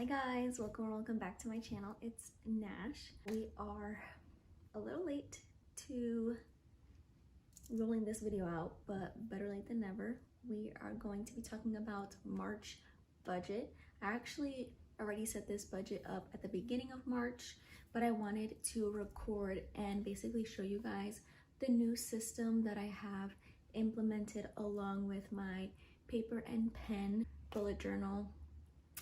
Hi guys, welcome back to my channel. It's Nash. We are a little late to rolling this video out, but better late than never. We are going to be talking about March budget. I actually already set this budget up at the beginning of March, but I wanted to record and basically show you guys the new system that I have implemented along with my paper and pen bullet journal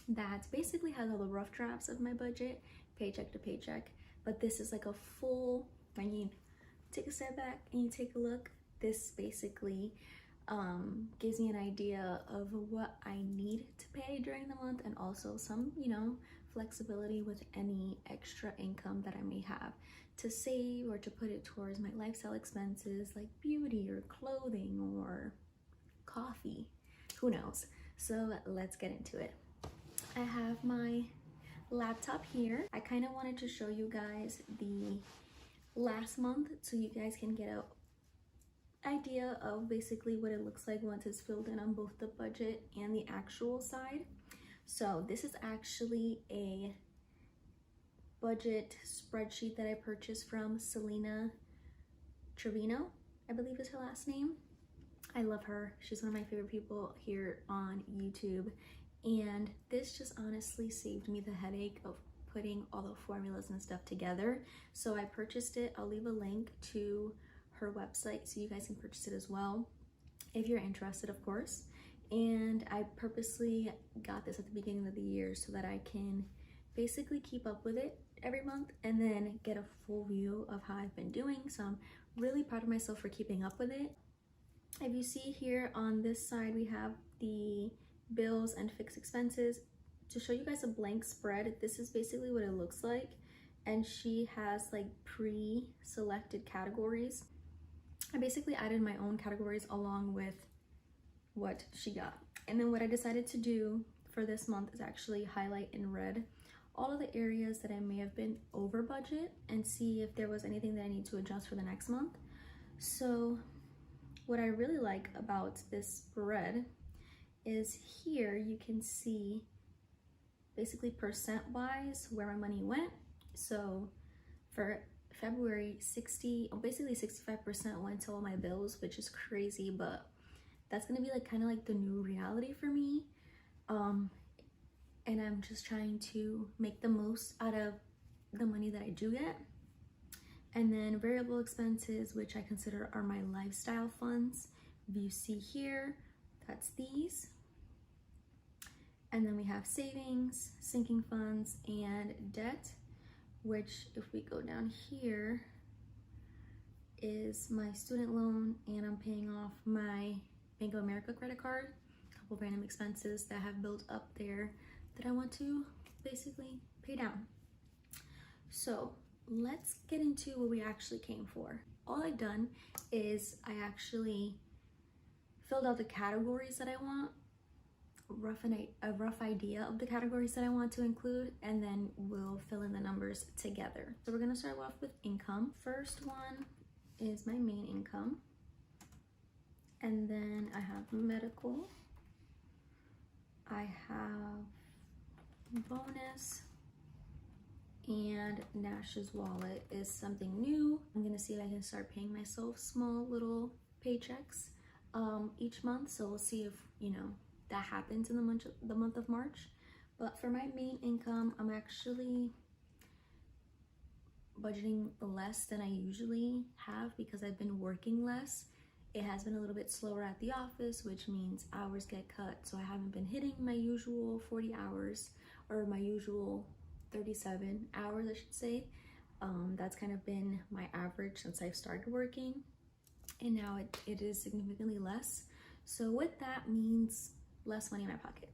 that basically has all the rough drafts of my budget, paycheck to paycheck. But this is like a full, when you take a step back and you take a look, this basically gives me an idea of what I need to pay during the month, and also some, flexibility with any extra income that I may have to save or to put it towards my lifestyle expenses like beauty or clothing or coffee, who knows. So let's get into it. I have my laptop here. I kind of wanted to show you guys the last month so you guys can get an idea of basically what it looks like once it's filled in on both the budget and the actual side. So this is actually a budget spreadsheet that I purchased from Selena Trevino, I believe is her last name. I love her. She's one of my favorite people here on YouTube. And this just honestly saved me the headache of putting all the formulas and stuff together. So I purchased it. I'll leave a link to her website so you guys can purchase it as well if you're interested, of course. And I purposely got this at the beginning of the year so that I can basically keep up with it every month and then get a full view of how I've been doing. So I'm really proud of myself for keeping up with it. If you see here on this side, we have the bills and fixed expenses. To show you guys a blank spread, this is basically what it looks like, and she has like pre-selected categories. I basically added my own categories along with what she got, and then what I decided to do for this month is actually highlight in red all of the areas that I may have been over budget and see if there was anything that I need to adjust for the next month. So what I really like about this spread is here you can see basically percent wise where my money went. So for February, basically 65% went to all my bills, which is crazy, but that's gonna be like kind of like the new reality for me. And I'm just trying to make the most out of the money that I do get. And then variable expenses, which I consider are my lifestyle funds. If you see here, that's these. And then we have savings, sinking funds, and debt, which if we go down here is my student loan, and I'm paying off my Bank of America credit card, a couple random expenses that have built up there that I want to basically pay down. So let's get into what we actually came for. All I've done is I actually filled out the categories that I want, a rough idea of the categories that I want to include, and then we'll fill in the numbers together. So we're gonna start off with income. First one is my main income, and then I have medical, I have bonus, and Nash's wallet is something new. I'm gonna see if I can start paying myself small little paychecks each month. So we'll see if that happens in the month of March. But for my main income, I'm actually budgeting less than I usually have because I've been working less. It has been a little bit slower at the office, which means hours get cut. So I haven't been hitting my usual 40 hours or my usual 37 hours, I should say. That's kind of been my average since I've started working. And now it is significantly less. So what that means, less money in my pocket.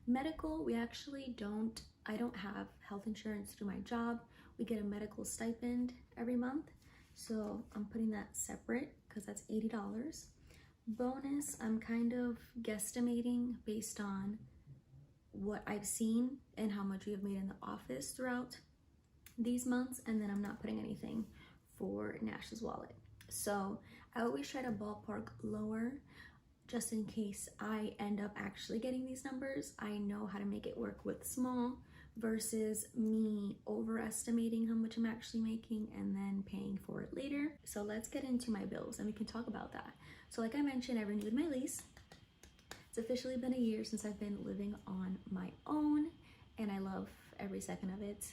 Medical, I don't have health insurance through my job. We get a medical stipend every month. So I'm putting that separate because that's $80. Bonus, I'm kind of guesstimating based on what I've seen and how much we have made in the office throughout these months. And then I'm not putting anything for Nash's wallet. So I always try to ballpark lower just in case I end up actually getting these numbers. I know how to make it work with small versus me overestimating how much I'm actually making and then paying for it later. So let's get into my bills and we can talk about that. So like I mentioned, I renewed my lease. It's officially been a year since I've been living on my own and I love every second of it.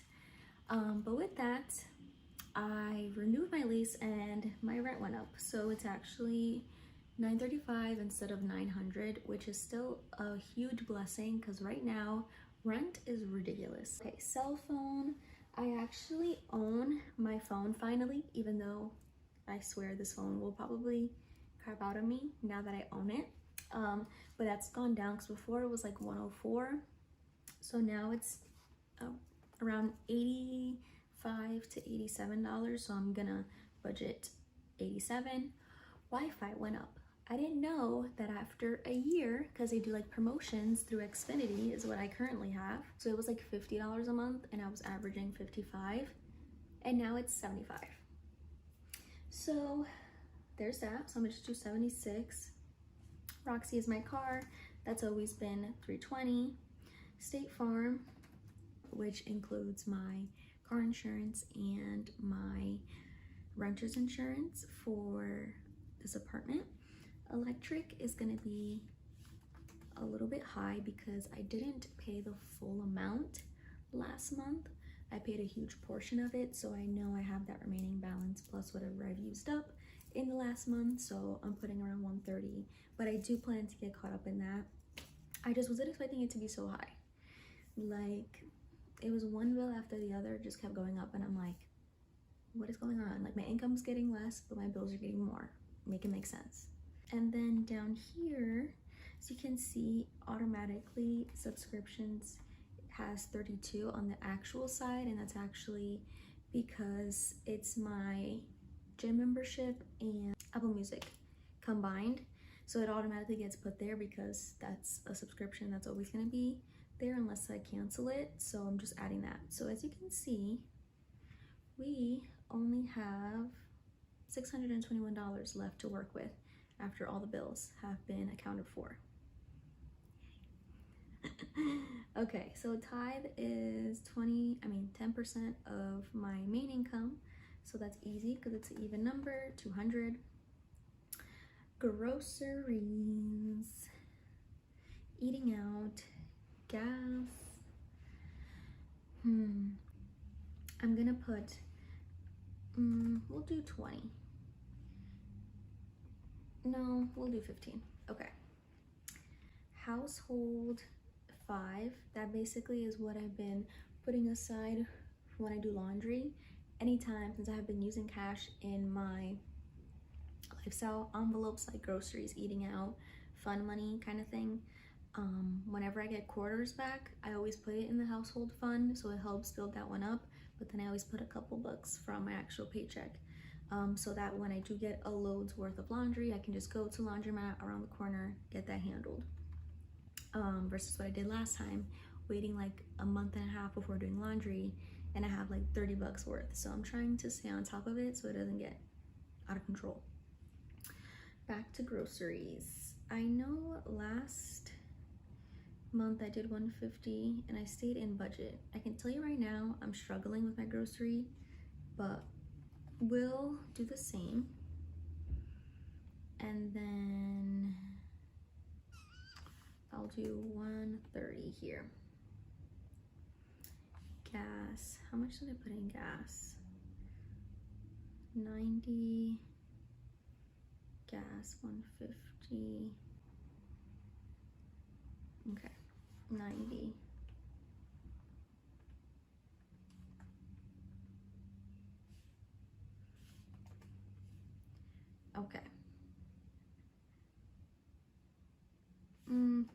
But with that, I renewed my lease and my rent went up. So it's actually $935 instead of $900, which is still a huge blessing because right now rent is ridiculous. Okay, cell phone. I actually own my phone finally, even though I swear this phone will probably carve out of me now that I own it. But that's gone down because before it was like $104. So now it's around $85 to $87. So I'm gonna budget $87. Wi-Fi went up. I didn't know that after a year, because they do like promotions through Xfinity is what I currently have. So it was like $50 a month and I was averaging 55 and now it's 75. So there's that. So I'm gonna just do 76. Roxy is my car. That's always been $320. State Farm, which includes my car insurance and my renter's insurance for this apartment. Electric is gonna be a little bit high because I didn't pay the full amount last month. I paid a huge portion of it, so I know I have that remaining balance plus whatever I've used up in the last month, so I'm putting around $130, but I do plan to get caught up in that. I just wasn't expecting it to be so high. Like, it was one bill after the other, just kept going up, and I'm like, what is going on? Like, my income's getting less, but my bills are getting more. Make it make sense. And then down here, as you can see, automatically subscriptions has 32 on the actual side, and that's actually because it's my gym membership and Apple Music combined. So it automatically gets put there because that's a subscription that's always gonna be there unless I cancel it. So I'm just adding that. So as you can see, we only have $621 left to work with after all the bills have been accounted for. Okay, so tithe is 10% of my main income. So that's easy because it's an even number, 200. Groceries, eating out, gas. I'm gonna put, we'll do 20. No, we'll do 15. Okay. Household 5. That basically is what I've been putting aside for when I do laundry. Anytime since I have been using cash in my lifestyle envelopes, like groceries, eating out, fun money kind of thing. Whenever I get quarters back, I always put it in the household fund, so it helps build that one up. But then I always put a couple bucks from my actual paycheck. So that when I do get a load's worth of laundry, I can just go to laundromat around the corner, get that handled. Versus what I did last time, waiting like a month and a half before doing laundry, and I have like 30 bucks worth. So I'm trying to stay on top of it so it doesn't get out of control. Back to groceries. I know last month I did 150 and I stayed in budget. I can tell you right now, I'm struggling with my grocery, but we'll do the same. And then I'll do 130 here. Gas, how much did I put in gas? 90, gas 150, okay, 90. Okay. I'm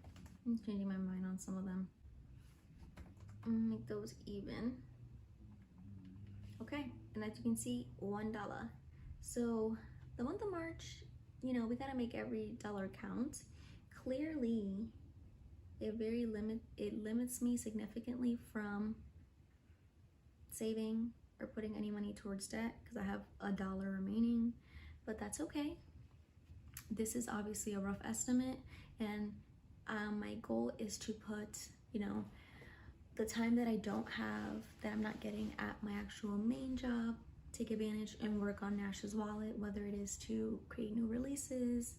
changing my mind on some of them. Make those even. Okay, and as you can see, $1. So the month of March, you know, we gotta make every dollar count. Clearly, it limits me significantly from saving or putting any money towards debt because I have $1 remaining, but that's okay. This is obviously a rough estimate, and my goal is to put, you know, the time that I don't have, that I'm not getting at my actual main job, take advantage and work on Nash's wallet, whether it is to create new releases,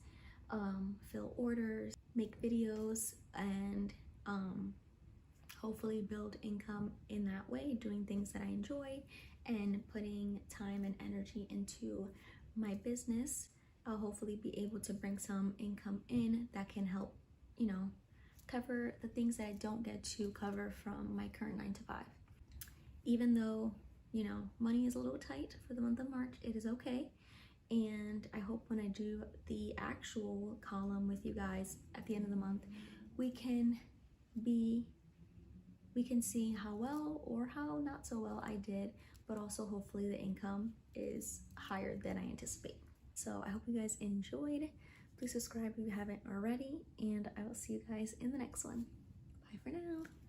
fill orders, make videos, and hopefully build income in that way, doing things that I enjoy and putting time and energy into my business. I'll hopefully be able to bring some income in that can help, you know, cover the things that I don't get to cover from my current 9-to-5. Even though, you know, money is a little tight for the month of March, it is okay. And I hope when I do the actual column with you guys at the end of the month, we can see how well or how not so well I did, but also hopefully the income is higher than I anticipate. So I hope you guys enjoyed. Please subscribe if you haven't already, and I will see you guys in the next one. Bye for now.